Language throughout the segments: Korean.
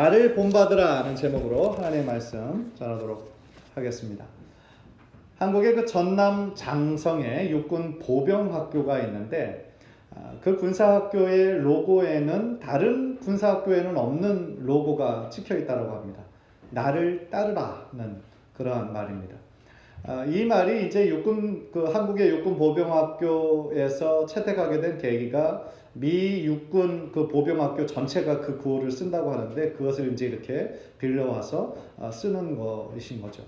나를 본받으라 하는 제목으로 하나님의 말씀 전하도록 하겠습니다. 한국의 그 전남 장성에 육군 보병학교가 있는데 그 군사학교의 로고에는 다른 군사학교에는 없는 로고가 찍혀 있다고 합니다. 나를 따르라는 그러한 말입니다. 이 말이 이제 한국의 육군 보병학교에서 채택하게 된 계기가 미 육군 그 보병학교 전체가 그 구호를 쓴다고 하는데 그것을 이제 이렇게 빌려와서 쓰는 것인 거죠.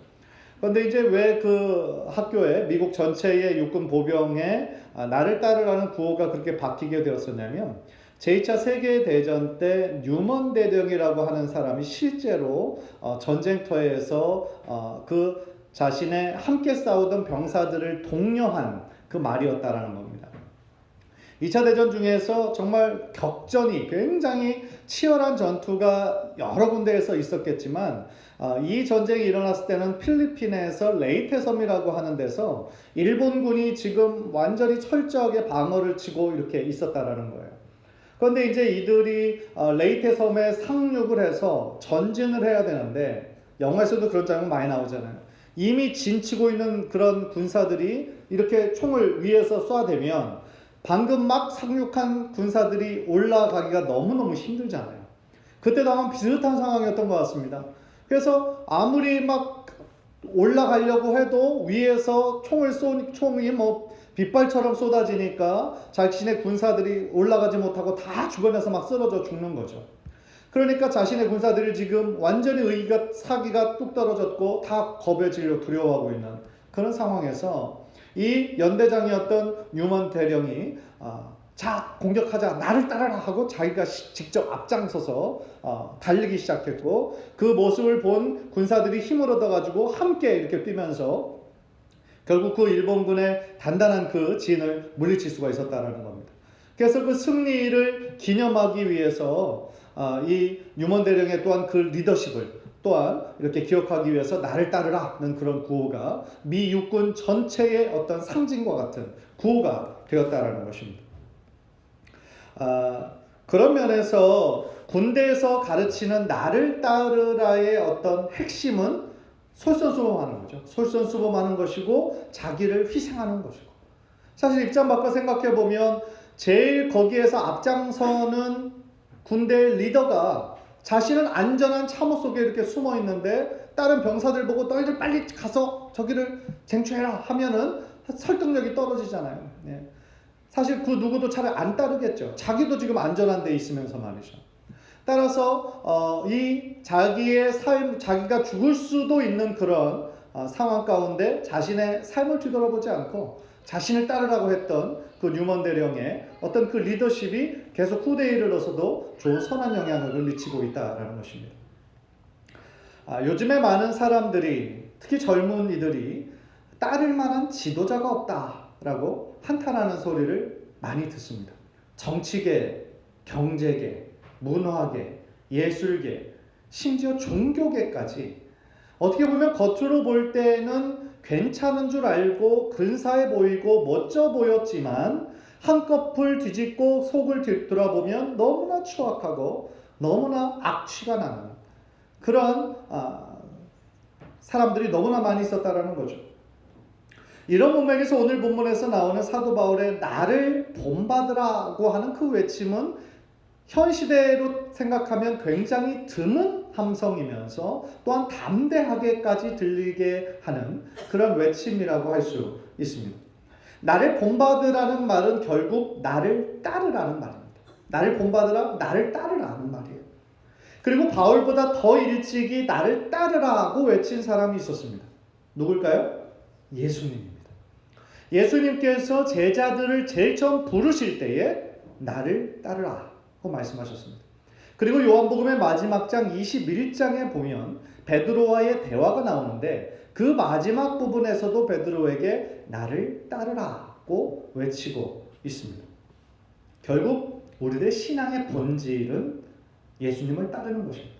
그런데 이제 왜 그 학교에 미국 전체의 육군 보병에 나를 따르라는 구호가 그렇게 바뀌게 되었었냐면 제2차 세계대전 때 뉴먼 대령이라고 하는 사람이 실제로 전쟁터에서 그 자신의 함께 싸우던 병사들을 독려한 그 말이었다라는 겁니다. 2차 대전 중에서 정말 격전이 굉장히 치열한 전투가 여러 군데에서 있었겠지만 이 전쟁이 일어났을 때는 필리핀에서 레이테 섬이라고 하는 데서 일본군이 지금 완전히 철저하게 방어를 치고 이렇게 있었다라는 거예요. 그런데 이제 이들이 레이테 섬에 상륙을 해서 전진을 해야 되는데 영화에서도 그런 장면 많이 나오잖아요. 이미 진치고 있는 그런 군사들이 이렇게 총을 위에서 쏴대면 방금 막 상륙한 군사들이 올라가기가 너무너무 힘들잖아요. 그때도 아마 비슷한 상황이었던 것 같습니다. 그래서 아무리 막 올라가려고 해도 위에서 총이 뭐 빗발처럼 쏟아지니까 자신의 군사들이 올라가지 못하고 다 주변에서 막 쓰러져 죽는 거죠. 그러니까 자신의 군사들이 지금 완전히 사기가 뚝 떨어졌고 다 겁에 질려 두려워하고 있는 그런 상황에서 이 연대장이었던 뉴먼 대령이 자 공격하자 나를 따라라 하고 자기가 직접 앞장서서 달리기 시작했고 그 모습을 본 군사들이 힘을 얻어가지고 함께 이렇게 뛰면서 결국 그 일본군의 단단한 그 진을 물리칠 수가 있었다는 겁니다. 그래서 그 승리를 기념하기 위해서 이 뉴먼 대령의 또한 그 리더십을 또한 이렇게 기억하기 위해서 나를 따르라는 그런 구호가 미 육군 전체의 어떤 상징과 같은 구호가 되었다라는 것입니다. 그런 면에서 군대에서 가르치는 나를 따르라의 어떤 핵심은 솔선수범하는 거죠. 솔선수범하는 것이고 자기를 희생하는 것이고 사실 입장 바꿔 생각해 보면 제일 거기에서 앞장서는 군대 리더가 자신은 안전한 참호 속에 이렇게 숨어 있는데 다른 병사들 보고 너희들 빨리 가서 저기를 쟁취해라 하면은 설득력이 떨어지잖아요. 네. 사실 그 누구도 차라리 안 따르겠죠. 자기도 지금 안전한 데 있으면서 말이죠. 따라서 이 자기의 삶, 자기가 죽을 수도 있는 그런 상황 가운데 자신의 삶을 뒤돌아보지 않고 자신을 따르라고 했던 그 뉴먼 대령의 어떤 그 리더십이 계속 후대에 이르러서도 좋은 선한 영향을 미치고 있다는 것입니다. 요즘에 많은 사람들이 특히 젊은 이들이 따를 만한 지도자가 없다라고 한탄하는 소리를 많이 듣습니다. 정치계, 경제계, 문화계, 예술계, 심지어 종교계까지 어떻게 보면 겉으로 볼 때는 괜찮은 줄 알고 근사해 보이고 멋져 보였지만 한꺼풀 뒤집고 속을 뒤돌아보면 너무나 추악하고 너무나 악취가 나는 그런 사람들이 너무나 많이 있었다라는 거죠. 이런 문맥에서 오늘 본문에서 나오는 사도 바울의 나를 본받으라고 하는 그 외침은 현 시대로 생각하면 굉장히 드문 함성이면서 또한 담대하게까지 들리게 하는 그런 외침이라고 할 수 있습니다. 나를 본받으라는 말은 결국 나를 따르라는 말입니다. 나를 본받으라, 나를 따르라는 말이에요. 그리고 바울보다 더 일찍이 나를 따르라고 외친 사람이 있었습니다. 누굴까요? 예수님입니다. 예수님께서 제자들을 제일 처음 부르실 때에 나를 따르라 말씀하셨습니다. 그리고 요한복음의 마지막 장 21장에 보면 베드로와의 대화가 나오는데 그 마지막 부분에서도 베드로에게 나를 따르라고 외치고 있습니다. 결국 우리들의 신앙의 본질은 예수님을 따르는 것입니다.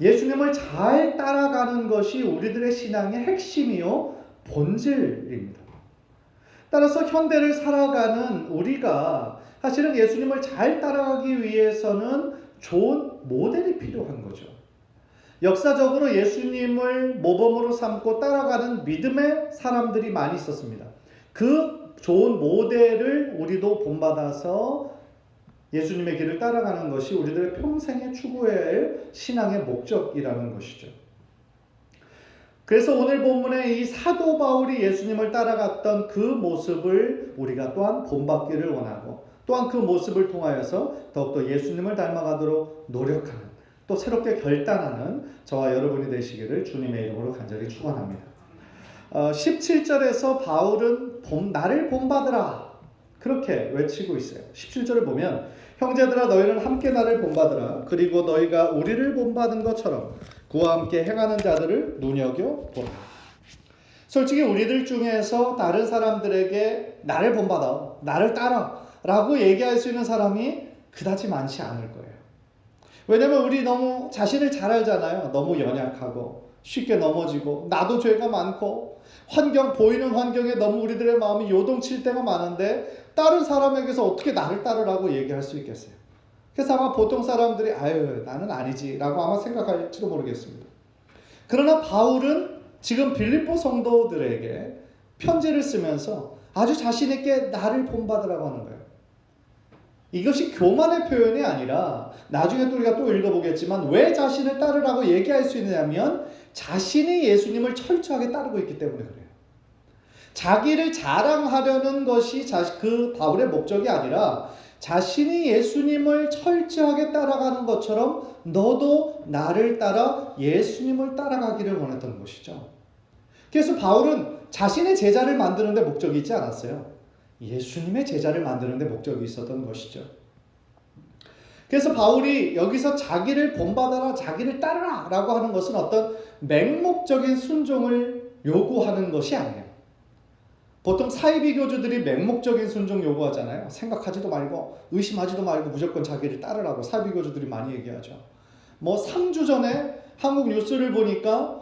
예수님을 잘 따라가는 것이 우리들의 신앙의 핵심이요 본질입니다. 따라서 현대를 살아가는 우리가 사실은 예수님을 잘 따라가기 위해서는 좋은 모델이 필요한 거죠. 역사적으로 예수님을 모범으로 삼고 따라가는 믿음의 사람들이 많이 있었습니다. 그 좋은 모델을 우리도 본받아서 예수님의 길을 따라가는 것이 우리들의 평생에 추구해야 할 신앙의 목적이라는 것이죠. 그래서 오늘 본문에 이 사도 바울이 예수님을 따라갔던 그 모습을 우리가 또한 본받기를 원하고, 또한 그 모습을 통하여서 더욱더 예수님을 닮아가도록 노력하는, 또 새롭게 결단하는 저와 여러분이 되시기를 주님의 이름으로 간절히 축원합니다. 17절에서 바울은 나를 본받으라 그렇게 외치고 있어요. 17절을 보면 형제들아 너희는 함께 나를 본받으라. 그리고 너희가 우리를 본받은 것처럼 그와 함께 행하는 자들을 눈여겨보라. 솔직히 우리들 중에서 다른 사람들에게 나를 본받아, 나를 따라 라고 얘기할 수 있는 사람이 그다지 많지 않을 거예요. 왜냐면 우리 너무 자신을 잘 알잖아요. 너무 연약하고 쉽게 넘어지고 나도 죄가 많고 보이는 환경에 너무 우리들의 마음이 요동칠 때가 많은데 다른 사람에게서 어떻게 나를 따르라고 얘기할 수 있겠어요. 그래서 아마 보통 사람들이 아유 나는 아니지 라고 아마 생각할지도 모르겠습니다. 그러나 바울은 지금 빌립보 성도들에게 편지를 쓰면서 아주 자신 있게 나를 본받으라고 하는 거예요. 이것이 교만의 표현이 아니라 나중에 또 우리가 또 읽어보겠지만 왜 자신을 따르라고 얘기할 수 있느냐면 자신이 예수님을 철저하게 따르고 있기 때문에 그래요. 자기를 자랑하려는 것이 그 바울의 목적이 아니라 자신이 예수님을 철저하게 따라가는 것처럼 너도 나를 따라 예수님을 따라가기를 원했던 것이죠. 그래서 바울은 자신의 제자를 만드는 데 목적이 있지 않았어요. 예수님의 제자를 만드는 데 목적이 있었던 것이죠. 그래서 바울이 여기서 자기를 본받아라, 자기를 따르라 라고 하는 것은 어떤 맹목적인 순종을 요구하는 것이 아니에요. 보통 사이비교주들이 맹목적인 순종 요구하잖아요. 생각하지도 말고 의심하지도 말고 무조건 자기를 따르라고 사이비교주들이 많이 얘기하죠. 3주 전에 한국 뉴스를 보니까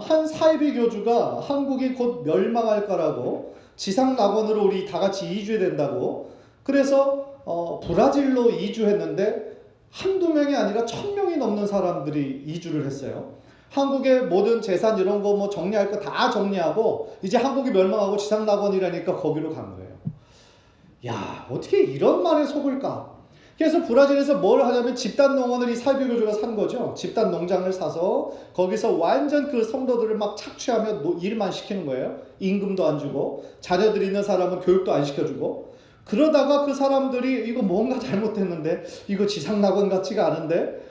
한 사이비교주가 한국이 곧 멸망할 거라고 지상낙원으로 우리 다 같이 이주해야 된다고 그래서 브라질로 이주했는데 한두 명이 아니라 1000명이 넘는 사람들이 이주를 했어요. 한국의 모든 재산 이런 거 정리할 거 다 정리하고 이제 한국이 멸망하고 지상낙원이라니까 거기로 간 거예요. 야, 어떻게 이런 말에 속을까? 그래서 브라질에서 뭘 하냐면 집단 농원을 이 사이비교주가 산 거죠. 집단 농장을 사서 거기서 완전 그 성도들을 막 착취하며 일만 시키는 거예요. 임금도 안 주고 자녀들 있는 사람은 교육도 안 시켜주고 그러다가 그 사람들이 이거 뭔가 잘못했는데 이거 지상낙원 같지가 않은데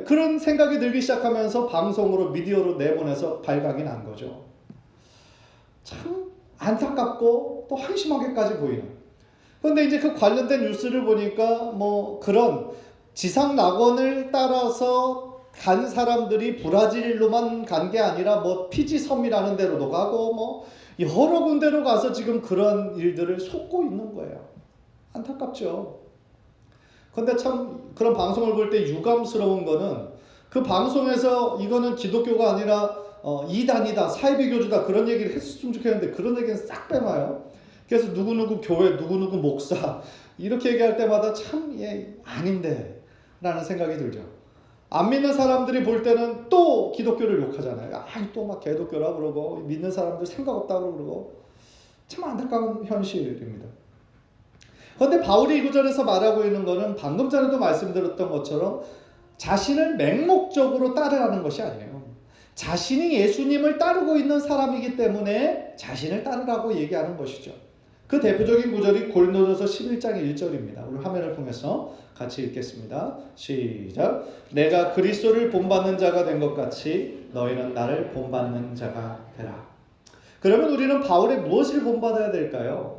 그런 생각이 들기 시작하면서 방송으로 미디어로 내보내서 발각이 난 거죠. 참 안타깝고 또 한심하게까지 보이는. 그런데 이제 그 관련된 뉴스를 보니까 그런 지상낙원을 따라서 간 사람들이 브라질로만 간 게 아니라 피지 섬이라는 데로도 가고 여러 군데로 가서 지금 그런 일들을 속고 있는 거예요. 안타깝죠. 근데 참 그런 방송을 볼 때 유감스러운 거는 그 방송에서 이거는 기독교가 아니라 이단이다, 사이비교주다 그런 얘기를 했으면 좋겠는데 그런 얘기는 싹 빼놔요. 그래서 누구누구 교회, 누구누구 목사 이렇게 얘기할 때마다 참 아닌데 라는 생각이 들죠. 안 믿는 사람들이 볼 때는 또 기독교를 욕하잖아요. 또 막 개독교라 그러고 믿는 사람들 생각 없다고 그러고 참 안타까운 현실입니다. 그런데 바울이 이 구절에서 말하고 있는 것은 방금 전에도 말씀드렸던 것처럼 자신을 맹목적으로 따르라는 것이 아니에요. 자신이 예수님을 따르고 있는 사람이기 때문에 자신을 따르라고 얘기하는 것이죠. 그 대표적인 구절이 고린도전서 11장 1절입니다. 우리 화면을 통해서 같이 읽겠습니다. 시작. 내가 그리스도를 본받는 자가 된 것 같이 너희는 나를 본받는 자가 되라. 그러면 우리는 바울의 무엇을 본받아야 될까요?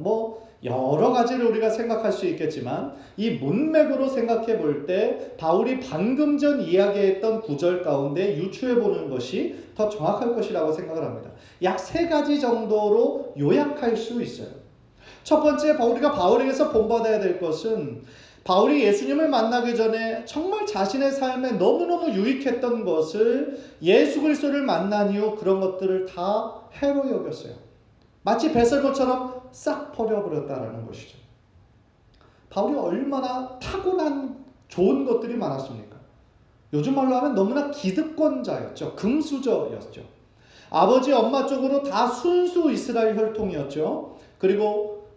여러 가지를 우리가 생각할 수 있겠지만 이 문맥으로 생각해 볼 때 바울이 방금 전 이야기했던 구절 가운데 유추해 보는 것이 더 정확할 것이라고 생각을 합니다. 약 3가지 정도로 요약할 수 있어요. 첫 번째, 우리가 바울에게서 본받아야 될 것은 바울이 예수님을 만나기 전에 정말 자신의 삶에 너무너무 유익했던 것을 예수 그리스도를 만난 이후 그런 것들을 다 해로 여겼어요. 마치 배설물처럼 싹 버려버렸다는 것이죠. 바울이 얼마나 타고난 좋은 것들이 많았습니까? 요즘 말로 하면 너무나 기득권자였죠. 금수저였죠. 아버지 엄마 쪽으로 다 순수 이스라엘 혈통이었죠. 그리고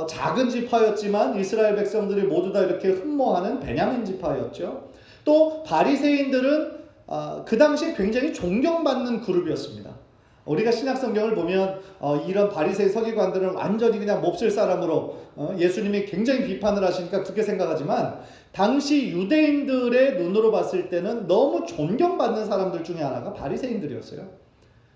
작은 지파였지만 이스라엘 백성들이 모두 다 이렇게 흠모하는 베냐민 지파였죠. 또 바리새인들은 그 당시에 굉장히 존경받는 그룹이었습니다. 우리가 신약 성경을 보면 이런 바리새인 서기관들은 완전히 그냥 몹쓸 사람으로 예수님이 굉장히 비판을 하시니까 그렇게 생각하지만 당시 유대인들의 눈으로 봤을 때는 너무 존경받는 사람들 중에 하나가 바리새인들이었어요.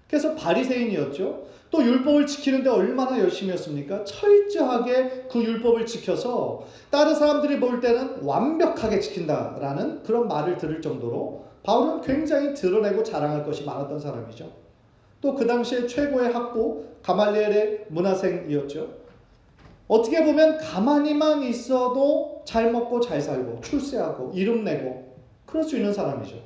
그래서 바리새인이었죠. 또 율법을 지키는데 얼마나 열심히 했습니까? 철저하게 그 율법을 지켜서 다른 사람들이 볼 때는 완벽하게 지킨다라는 그런 말을 들을 정도로 바울은 굉장히 드러내고 자랑할 것이 많았던 사람이죠. 또 그 당시에 최고의 학부 가말리엘의 문화생이었죠. 어떻게 보면 가만히만 있어도 잘 먹고 잘 살고 출세하고 이름 내고 그럴 수 있는 사람이죠.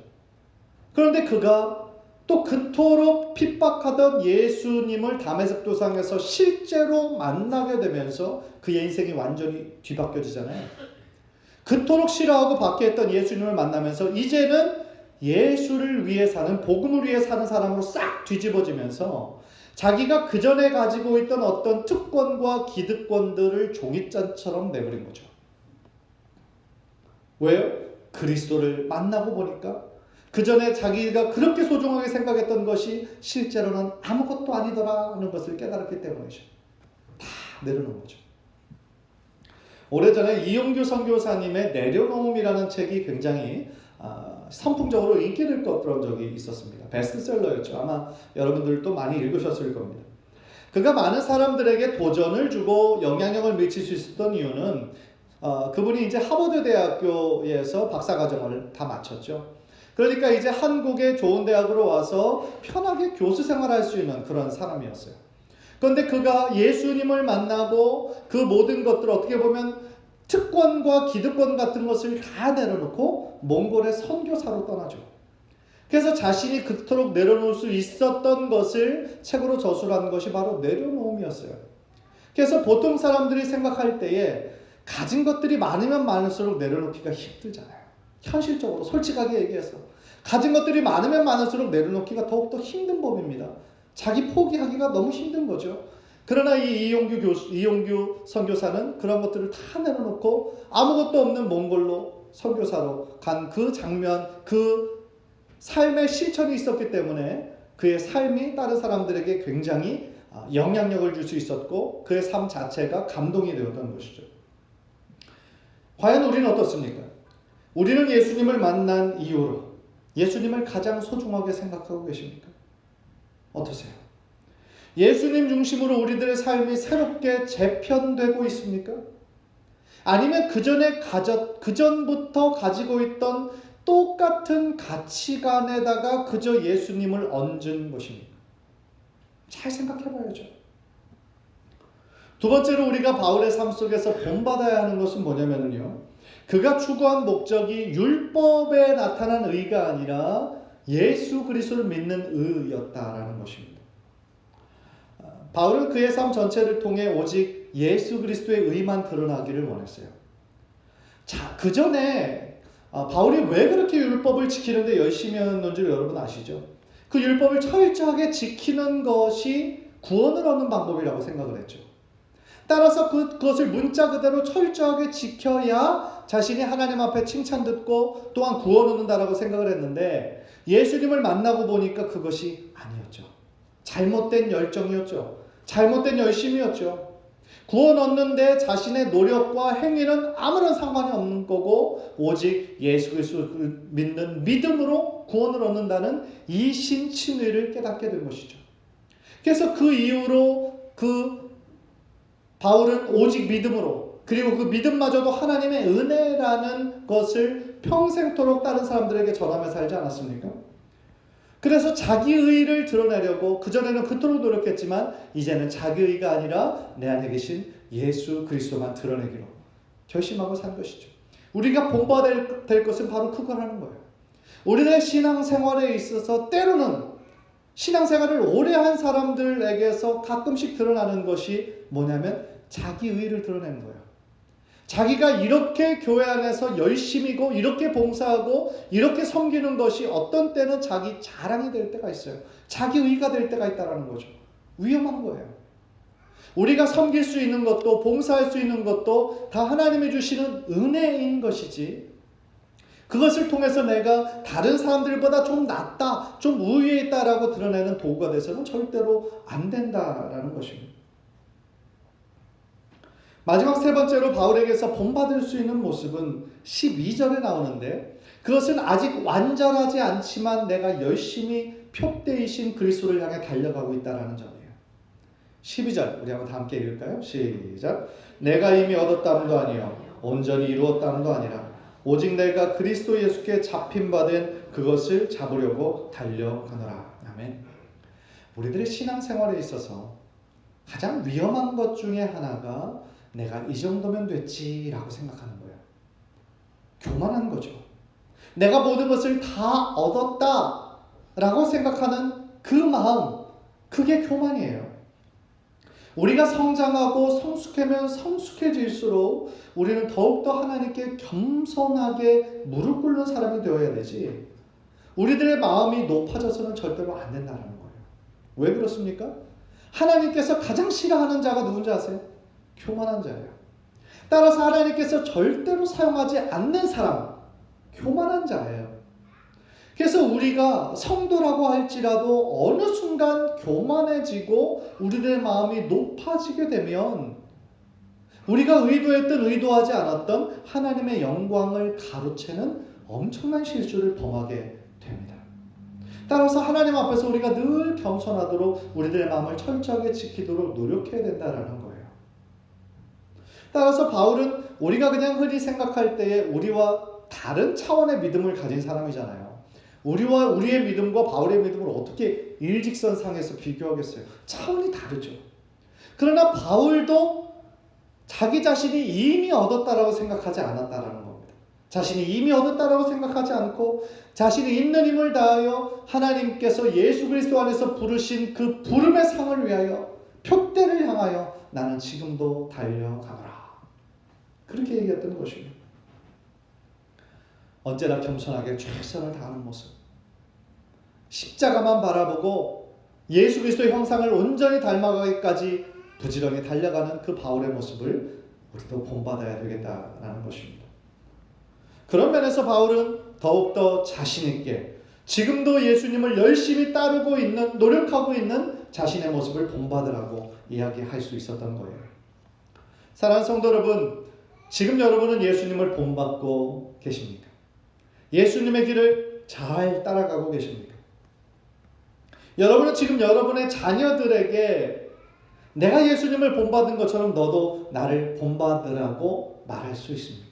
그런데 그가 또 그토록 핍박하던 예수님을 다메섹 도상에서 실제로 만나게 되면서 그의 인생이 완전히 뒤바뀌어지잖아요. 그토록 싫어하고 박해했던 예수님을 만나면서 이제는 예수를 위해 사는, 복음을 위해 사는 사람으로 싹 뒤집어지면서 자기가 그전에 가지고 있던 어떤 특권과 기득권들을 종이잔처럼 내버린 거죠. 왜요? 그리스도를 만나고 보니까 그전에 자기가 그렇게 소중하게 생각했던 것이 실제로는 아무것도 아니더라 하는 것을 깨달았기 때문이죠. 다 내려놓은 거죠. 오래전에 이용규 선교사님의 내려놓음이라는 책이 굉장히 선풍적으로 인기를 끌었던 적이 있었습니다. 베스트셀러였죠. 아마 여러분들도 많이 읽으셨을 겁니다. 그가 많은 사람들에게 도전을 주고 영향력을 미칠 수 있었던 이유는 그분이 이제 하버드 대학교에서 박사과정을 다 마쳤죠. 그러니까 이제 한국의 좋은 대학으로 와서 편하게 교수 생활할 수 있는 그런 사람이었어요. 그런데 그가 예수님을 만나고 그 모든 것들을 어떻게 보면 특권과 기득권 같은 것을 다 내려놓고 몽골의 선교사로 떠나죠. 그래서 자신이 그토록 내려놓을 수 있었던 것을 책으로 저술한 것이 바로 내려놓음이었어요. 그래서 보통 사람들이 생각할 때에 가진 것들이 많으면 많을수록 내려놓기가 힘들잖아요. 현실적으로 솔직하게 얘기해서 가진 것들이 많으면 많을수록 내려놓기가 더욱더 힘든 법입니다. 자기 포기하기가 너무 힘든 거죠. 그러나 이 이용규 선교사는 그런 것들을 다 내려놓고 아무것도 없는 몽골로 선교사로 간 그 장면, 그 삶의 실천이 있었기 때문에 그의 삶이 다른 사람들에게 굉장히 영향력을 줄 수 있었고 그의 삶 자체가 감동이 되었던 것이죠. 과연 우리는 어떻습니까? 우리는 예수님을 만난 이후로 예수님을 가장 소중하게 생각하고 계십니까? 어떠세요? 예수님 중심으로 우리들의 삶이 새롭게 재편되고 있습니까? 아니면 그전부터 가지고 있던 똑같은 가치관에다가 그저 예수님을 얹은 것입니까? 잘 생각해 봐야죠. 두 번째로 우리가 바울의 삶 속에서 본받아야 하는 것은 뭐냐면요. 그가 추구한 목적이 율법에 나타난 의가 아니라 예수 그리스도를 믿는 의였다라는 것입니다. 바울은 그의 삶 전체를 통해 오직 예수 그리스도의 의만 드러나기를 원했어요. 자, 그 전에 바울이 왜 그렇게 율법을 지키는데 열심히 했는지 여러분 아시죠? 그 율법을 철저하게 지키는 것이 구원을 얻는 방법이라고 생각을 했죠. 따라서 그것을 문자 그대로 철저하게 지켜야 자신이 하나님 앞에 칭찬 듣고 또한 구원 얻는다라고 생각을 했는데 예수님을 만나고 보니까 그것이 아니었죠. 잘못된 열정이었죠. 잘못된 열심이었죠. 구원 얻는데 자신의 노력과 행위는 아무런 상관이 없는 거고 오직 예수 그리스도를 믿는 믿음으로 구원을 얻는다는 이 신칭의를 깨닫게 된 것이죠. 그래서 그 이후로 바울은 오직 믿음으로 그리고 그 믿음마저도 하나님의 은혜라는 것을 평생토록 다른 사람들에게 전하며 살지 않았습니까? 그래서 자기 의의를 드러내려고 그전에는 그토록 노력했지만 이제는 자기 의의가 아니라 내 안에 계신 예수 그리스도만 드러내기로 결심하고 산 것이죠. 우리가 본받아야 될 것은 바로 그거라는 거예요. 우리의 신앙생활에 있어서 때로는 신앙생활을 오래 한 사람들에게서 가끔씩 드러나는 것이 뭐냐면 자기 의의를 드러내는 거예요. 자기가 이렇게 교회 안에서 열심히고 이렇게 봉사하고 이렇게 섬기는 것이 어떤 때는 자기 자랑이 될 때가 있어요. 자기 의가 될 때가 있다는 거죠. 위험한 거예요. 우리가 섬길 수 있는 것도 봉사할 수 있는 것도 다 하나님이 주시는 은혜인 것이지, 그것을 통해서 내가 다른 사람들보다 좀 낫다, 좀 우위에 있다라고 드러내는 도구가 돼서는 절대로 안 된다라는 것입니다. 마지막 세 번째로 바울에게서 본받을 수 있는 모습은 12절에 나오는데, 그것은 아직 완전하지 않지만 내가 열심히 표대이신 그리스도를 향해 달려가고 있다는 점이에요. 12절 우리 한번 다 함께 읽을까요? 시작. 내가 이미 얻었다함도 아니요 온전히 이루었다함도 아니라 오직 내가 그리스도 예수께 잡힌 바 된 그것을 잡으려고 달려가노라. 아멘. 우리들의 신앙생활에 있어서 가장 위험한 것 중에 하나가 내가 이 정도면 됐지라고 생각하는 거예요. 교만한 거죠. 내가 모든 것을 다 얻었다라고 생각하는 그 마음, 그게 교만이에요. 우리가 성장하고 성숙하면 성숙해질수록 우리는 더욱더 하나님께 겸손하게 무릎 꿇는 사람이 되어야 되지, 우리들의 마음이 높아져서는 절대로 안 된다는 거예요. 왜 그렇습니까? 하나님께서 가장 싫어하는 자가 누군지 아세요? 교만한 자예요. 따라서 하나님께서 절대로 사용하지 않는 사람, 교만한 자예요. 그래서 우리가 성도라고 할지라도 어느 순간 교만해지고 우리들의 마음이 높아지게 되면 우리가 의도했던 의도하지 않았던 하나님의 영광을 가로채는 엄청난 실수를 범하게 됩니다. 따라서 하나님 앞에서 우리가 늘 겸손하도록 우리들의 마음을 철저하게 지키도록 노력해야 된다는 거예요. 따라서 바울은 우리가 그냥 흔히 생각할 때에 우리와 다른 차원의 믿음을 가진 사람이잖아요. 우리와 우리의 믿음과 바울의 믿음을 어떻게 일직선상에서 비교하겠어요? 차원이 다르죠. 그러나 바울도 자기 자신이 이미 얻었다라고 생각하지 않았다라는 겁니다. 자신이 이미 얻었다라고 생각하지 않고 자신이 있는 힘을 다하여 하나님께서 예수 그리스도 안에서 부르신 그 부름의 상을 위하여 표대를 향하여 나는 지금도 달려가노라. 그렇게 얘기했던 것입니다. 언제나 겸손하게 최선을 다하는 모습, 십자가만 바라보고 예수 그리스도의 형상을 온전히 닮아가기까지 부지런히 달려가는 그 바울의 모습을 우리도 본받아야 되겠다라는 것입니다. 그런 면에서 바울은 더욱더 자신 있게 지금도 예수님을 열심히 따르고 있는, 노력하고 있는 자신의 모습을 본받으라고 이야기할 수 있었던 거예요. 사랑하는 성도 여러분, 지금 여러분은 예수님을 본받고 계십니까? 예수님의 길을 잘 따라가고 계십니까? 여러분은 지금 여러분의 자녀들에게 내가 예수님을 본받은 것처럼 너도 나를 본받으라고 말할 수 있습니까?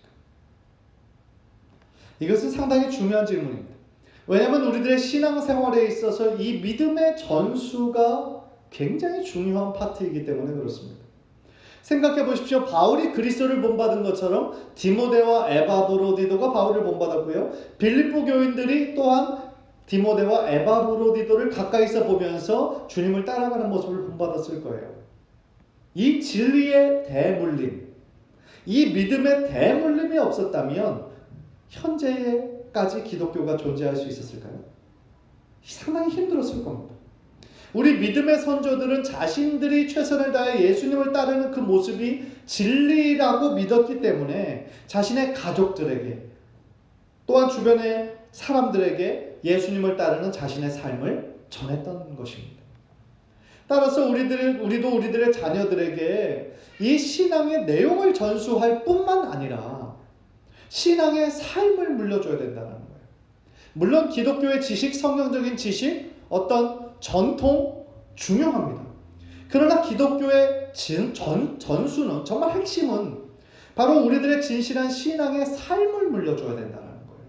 이것은 상당히 중요한 질문입니다. 왜냐하면 우리들의 신앙생활에 있어서 이 믿음의 전수가 굉장히 중요한 파트이기 때문에 그렇습니다. 생각해 보십시오. 바울이 그리스도를 본받은 것처럼 디모데와 에바브로디도가 바울을 본받았고요. 빌립보 교인들이 또한 디모데와 에바브로디도를 가까이서 보면서 주님을 따라가는 모습을 본받았을 거예요. 이 진리의 대물림, 이 믿음의 대물림이 없었다면 현재까지 기독교가 존재할 수 있었을까요? 상당히 힘들었을 겁니다. 우리 믿음의 선조들은 자신들이 최선을 다해 예수님을 따르는 그 모습이 진리라고 믿었기 때문에 자신의 가족들에게 또한 주변의 사람들에게 예수님을 따르는 자신의 삶을 전했던 것입니다. 따라서 우리도 우리들의 자녀들에게 이 신앙의 내용을 전수할 뿐만 아니라 신앙의 삶을 물려줘야 된다는 거예요. 물론 기독교의 지식, 성경적인 지식, 어떤 전통 중요합니다. 그러나 기독교의 전수는, 정말 핵심은 바로 우리들의 진실한 신앙의 삶을 물려줘야 된다는 거예요.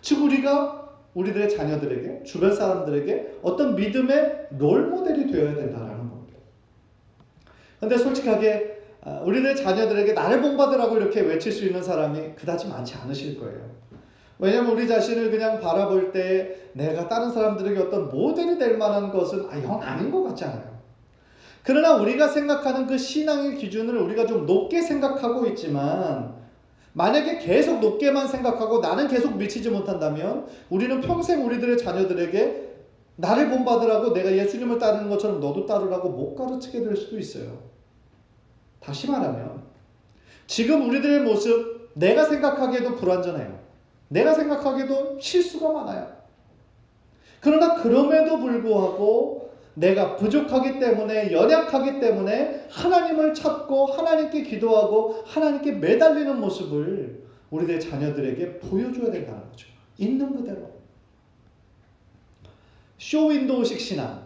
즉 우리가 우리들의 자녀들에게, 주변 사람들에게 어떤 믿음의 롤모델이 되어야 된다는 겁니다. 그런데 솔직하게 우리들의 자녀들에게 나를 본받으라고 이렇게 외칠 수 있는 사람이 그다지 많지 않으실 거예요. 왜냐하면 우리 자신을 그냥 바라볼 때 내가 다른 사람들에게 어떤 모델이 될 만한 것은 영 아닌 것 같잖아요. 그러나 우리가 생각하는 그 신앙의 기준을 우리가 좀 높게 생각하고 있지만, 만약에 계속 높게만 생각하고 나는 계속 미치지 못한다면 우리는 평생 우리들의 자녀들에게 나를 본받으라고, 내가 예수님을 따르는 것처럼 너도 따르라고 못 가르치게 될 수도 있어요. 다시 말하면 지금 우리들의 모습, 내가 생각하기에도 불완전해요. 내가 생각하기에도 실수가 많아요. 그러나 그럼에도 불구하고 내가 부족하기 때문에, 연약하기 때문에 하나님을 찾고 하나님께 기도하고 하나님께 매달리는 모습을 우리들의 자녀들에게 보여줘야 된다는 거죠. 있는 그대로. 쇼윈도우식 신앙은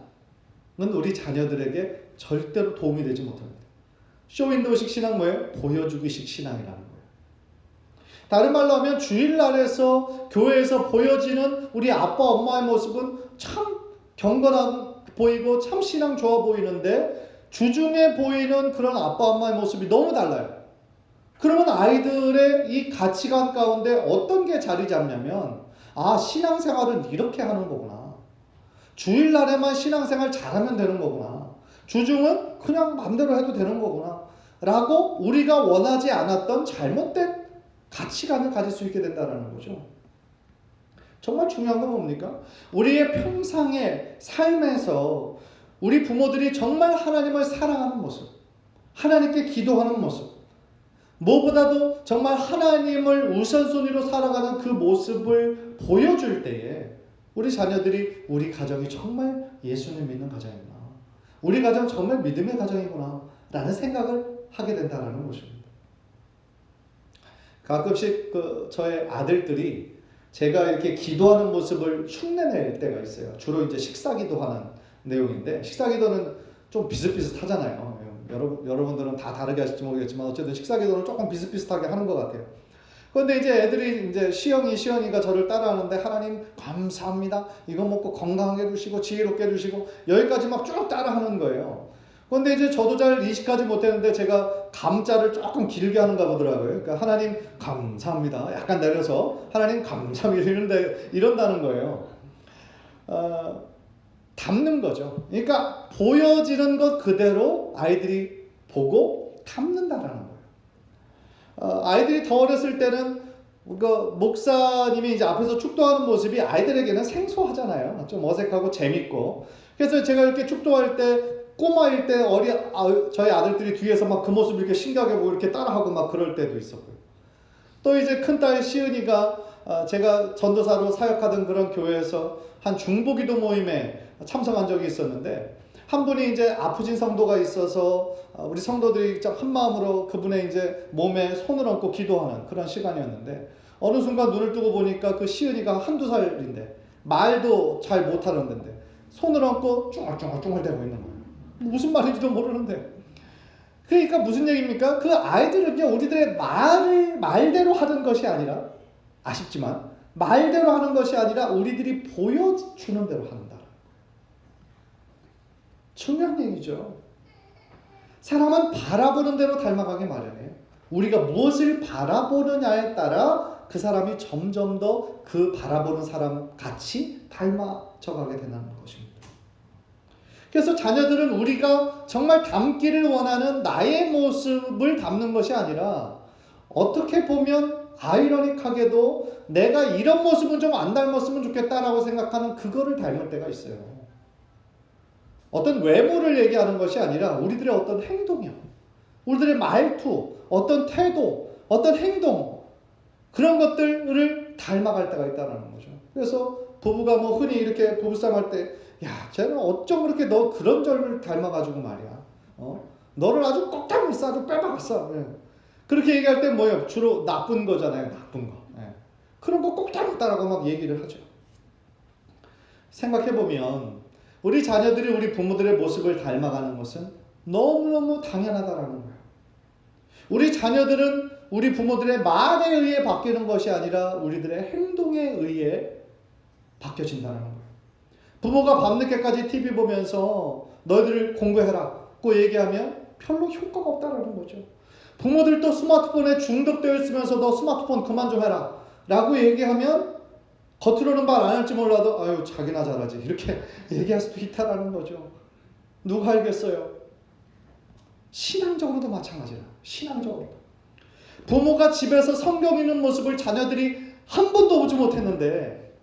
우리 자녀들에게 절대로 도움이 되지 못합니다. 쇼윈도우식 신앙 뭐예요? 보여주기식 신앙이라는 거예요. 다른 말로 하면 주일날에서 교회에서 보여지는 우리 아빠 엄마의 모습은 참 경건하고 보이고 참 신앙 좋아 보이는데, 주중에 보이는 그런 아빠 엄마의 모습이 너무 달라요. 그러면 아이들의 이 가치관 가운데 어떤 게 자리 잡냐면, 아, 신앙생활은 이렇게 하는 거구나. 주일날에만 신앙생활 잘하면 되는 거구나. 주중은 그냥 맘대로 해도 되는 거구나. 라고 우리가 원하지 않았던 잘못된 가치관을 가질 수 있게 된다는 거죠. 정말 중요한 건 뭡니까? 우리의 평상의 삶에서 우리 부모들이 정말 하나님을 사랑하는 모습, 하나님께 기도하는 모습, 무엇보다도 정말 하나님을 우선순위로 살아가는 그 모습을 보여줄 때에 우리 자녀들이 우리 가정이 정말 예수님 믿는 가정이구나, 우리 가정 정말 믿음의 가정이구나 라는 생각을 하게 된다는 것입니다. 가끔씩 저의 아들들이 제가 이렇게 기도하는 모습을 흉내낼 때가 있어요. 주로 이제 식사 기도하는 내용인데, 식사 기도는 좀 비슷비슷하잖아요. 여러분들은 다 다르게 하실지 모르겠지만 어쨌든 식사 기도는 조금 비슷비슷하게 하는 것 같아요. 그런데 이제 애들이 이제 시연이가 저를 따라하는데, 하나님 감사합니다, 이거 먹고 건강하게 해주시고 지혜롭게 해주시고, 여기까지 막 쭉 따라하는 거예요. 그런데 이제 저도 잘 인식하지 못했는데 제가 감자를 조금 길게 하는가 보더라고요. 그러니까 하나님 감사합니다 약간 내려서 하나님 감사합니다 이런다는 거예요. 담는 거죠. 그러니까 보여지는 것 그대로 아이들이 보고 담는다라는 거예요. 아이들이 더 어렸을 때는 목사님이 이제 앞에서 축도하는 모습이 아이들에게는 생소하잖아요. 좀 어색하고 재밌고. 그래서 제가 이렇게 축도할 때, 꼬마일 때 저희 아들들이 뒤에서 막 그 모습을 이렇게 신기하게 보고 이렇게 따라하고 막 그럴 때도 있었고요. 또 이제 큰딸 시은이가 제가 전도사로 사역하던 그런 교회에서 한 중보기도 모임에 참석한 적이 있었는데, 한 분이 이제 아프신 성도가 있어서 우리 성도들이 한 마음으로 그분의 이제 몸에 손을 얹고 기도하는 그런 시간이었는데, 어느 순간 눈을 뜨고 보니까 그 시은이가 한두 살인데 말도 잘 못하는데 손을 얹고 쭝얼쭝얼 대고 있는 거예요. 무슨 말인지도 모르는데. 그러니까 무슨 얘기입니까? 그 아이들은요, 우리들의 말대로 하는 것이 아니라, 아쉽지만 말대로 하는 것이 아니라 우리들이 보여주는 대로 한다. 중요한 얘기죠. 사람은 바라보는 대로 닮아가게 마련해요. 우리가 무엇을 바라보느냐에 따라 그 사람이 점점 더 그 바라보는 사람 같이 닮아져 가게 된다는 것입니다. 그래서 자녀들은 우리가 정말 닮기를 원하는 나의 모습을 닮는 것이 아니라, 어떻게 보면 아이러닉하게도 내가 이런 모습은 좀 안 닮았으면 좋겠다라고 생각하는 그거를 닮을 때가 있어요. 어떤 외모를 얘기하는 것이 아니라 우리들의 어떤 행동이요, 우리들의 말투, 어떤 태도, 어떤 행동, 그런 것들을 닮아갈 때가 있다는 거죠. 그래서 부부가 흔히 이렇게 부부싸움 할 때, 야, 쟤는 어쩜 그렇게 너 그런 점을 닮아가지고 말이야. 너를 아주 꼭 닮았어, 아주 빼박았어. 예. 그렇게 얘기할 때 뭐예요? 주로 나쁜 거잖아요, 나쁜 거. 예. 그런 거 꼭 닮았다라고 막 얘기를 하죠. 생각해보면 우리 자녀들이 우리 부모들의 모습을 닮아가는 것은 너무너무 당연하다라는 거예요. 우리 자녀들은 우리 부모들의 말에 의해 바뀌는 것이 아니라 우리들의 행동에 의해 바뀌어진다는 거예요. 부모가 밤늦게까지 TV 보면서 너희들 공부해라고 얘기하면 별로 효과가 없다는 거죠. 부모들도 스마트폰에 중독되어 있으면서 너 스마트폰 그만 좀 해라 라고 얘기하면 겉으로는 말 안 할지 몰라도 아유 자기나 잘하지 이렇게 얘기할 수도 있다는 거죠. 누가 알겠어요? 신앙적으로도 마찬가지라. 신앙적으로 부모가 집에서 성경 읽는 모습을 자녀들이 한 번도 보지 못했는데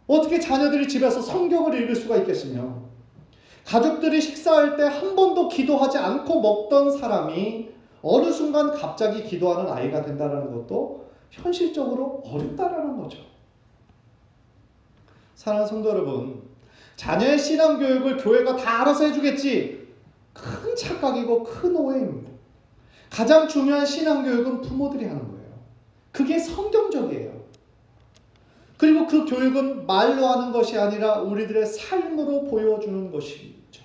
어떻게 자녀들이 집에서 성경을 읽을 수가 있겠으며, 가족들이 식사할 때 한 번도 기도하지 않고 먹던 사람이 어느 순간 갑자기 기도하는 아이가 된다는 것도 현실적으로 어렵다라는 거죠. 사랑하는 성도 여러분, 자녀의 신앙교육을 교회가 다 알아서 해주겠지, 큰 착각이고 큰 오해입니다. 가장 중요한 신앙교육은 부모들이 하는 거예요. 그게 성경적이에요. 그리고 그 교육은 말로 하는 것이 아니라 우리들의 삶으로 보여주는 것이죠.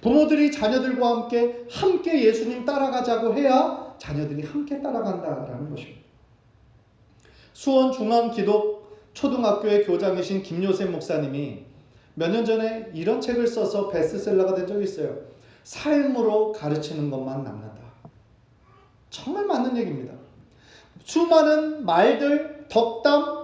부모들이 자녀들과 함께 예수님 따라가자고 해야 자녀들이 함께 따라간다라는 것입니다. 수원 중앙기독초등학교의 교장이신 김요셉 목사님이 몇 년 전에 이런 책을 써서 베스트셀러가 된 적이 있어요. 삶으로 가르치는 것만 남는다. 정말 맞는 얘기입니다. 수많은 말들, 덕담,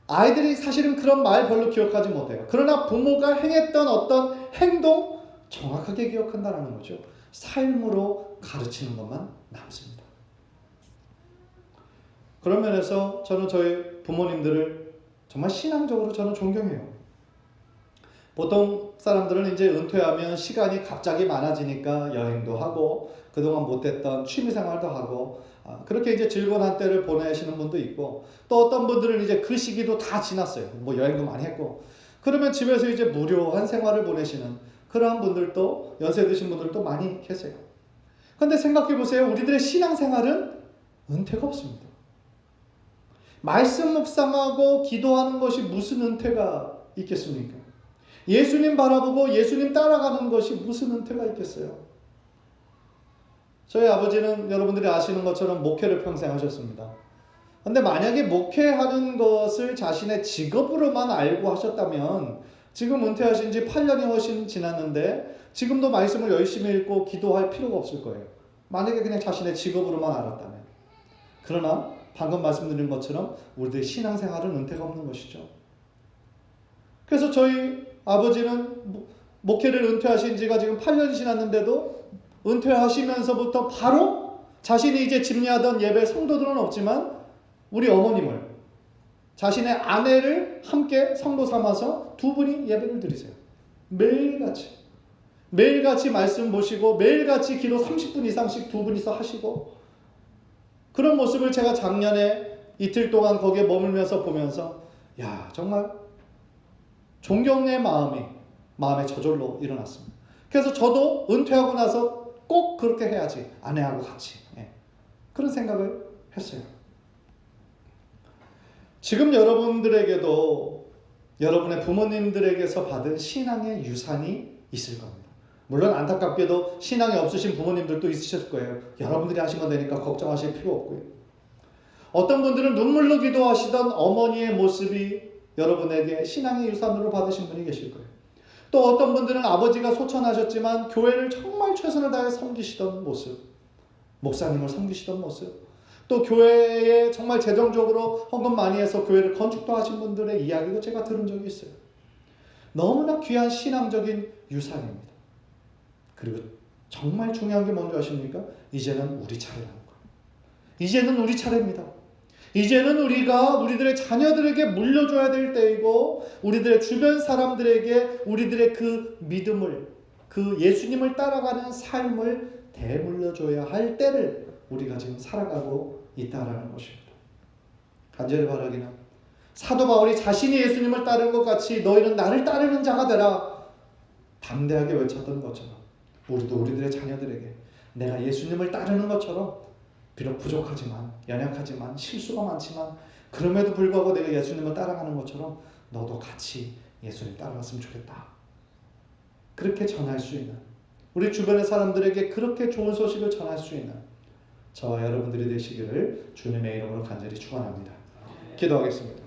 아이들이 사실은 그런 말 별로 기억하지 못해요. 그러나 부모가 행했던 어떤 행동 정확하게 기억한다는 거죠. 삶으로 가르치는 것만 남습니다. 그런 면에서 저는 저희 부모님들을 정말 신앙적으로 저는 존경해요. 보통 사람들은 이제 은퇴하면 시간이 갑자기 많아지니까 여행도 하고 그동안 못했던 취미생활도 하고 그렇게 이제 즐거운 한때를 보내시는 분도 있고, 또 어떤 분들은 이제 그 시기도 다 지났어요. 뭐 여행도 많이 했고 그러면 집에서 이제 무료한 생활을 보내시는 그러한 분들도, 연세 드신 분들도 많이 계세요. 그런데 생각해 보세요. 우리들의 신앙생활은 은퇴가 없습니다. 말씀 묵상하고 기도하는 것이 무슨 은퇴가 있겠습니까? 예수님 바라보고 예수님 따라가는 것이 무슨 은퇴가 있겠어요? 저희 아버지는 여러분들이 아시는 것처럼 목회를 평생 하셨습니다. 그런데 만약에 목회하는 것을 자신의 직업으로만 알고 하셨다면 지금 은퇴하신 지 8년이 훨씬 지났는데 지금도 말씀을 열심히 읽고 기도할 필요가 없을 거예요. 만약에 그냥 자신의 직업으로만 알았다면. 그러나 방금 말씀드린 것처럼 우리들의 신앙생활은 은퇴가 없는 것이죠. 그래서 저희 아버지는 목회를 은퇴하신 지가 지금 8년이 지났는데도 은퇴하시면서부터 바로 자신이 이제 집례하던 예배 성도들은 없지만 우리 어머님을, 자신의 아내를 함께 성도 삼아서 두 분이 예배를 드리세요. 매일같이 말씀 보시고 매일같이 기도 30분 이상씩 두 분이서 하시고, 그런 모습을 제가 작년에 이틀 동안 거기에 머물면서 보면서 야, 정말 존경의 마음에 저절로 일어났습니다. 그래서 저도 은퇴하고 나서 꼭 그렇게 해야지, 아내하고 같이. 그런 생각을 했어요. 지금 여러분들에게도 여러분의 부모님들에게서 받은 신앙의 유산이 있을 겁니다. 물론 안타깝게도 신앙이 없으신 부모님들도 있으실 거예요. 여러분들이 하신 건 되니까 걱정하실 필요 없고요. 어떤 분들은 눈물로 기도하시던 어머니의 모습이 여러분에게 신앙의 유산으로 받으신 분이 계실 거예요. 또 어떤 분들은 아버지가 소천하셨지만 교회를 정말 최선을 다해 섬기시던 모습, 목사님을 섬기시던 모습, 또 교회에 정말 재정적으로 헌금 많이 해서 교회를 건축도 하신 분들의 이야기도 제가 들은 적이 있어요. 너무나 귀한 신앙적인 유산입니다. 그리고 정말 중요한 게 뭔지 아십니까? 이제는 우리 차례라는 거예요. 이제는 우리 차례입니다. 이제는 우리가 우리들의 자녀들에게 물려줘야 될 때이고, 우리들의 주변 사람들에게 우리들의 그 믿음을, 그 예수님을 따라가는 삶을 대물려줘야 할 때를 우리가 지금 살아가고 있다라는 것입니다. 간절히 바라기는 사도 바울이 자신이 예수님을 따르는 것 같이 너희는 나를 따르는 자가 되라 담대하게 외쳤던 것처럼, 우리도 우리들의 자녀들에게 내가 예수님을 따르는 것처럼, 비록 부족하지만, 연약하지만, 실수가 많지만 그럼에도 불구하고 내가 예수님을 따라가는 것처럼 너도 같이 예수님 따라갔으면 좋겠다. 그렇게 전할 수 있는, 우리 주변의 사람들에게 그렇게 좋은 소식을 전할 수 있는 저와 여러분들이 되시기를 주님의 이름으로 간절히 축원합니다. 기도하겠습니다.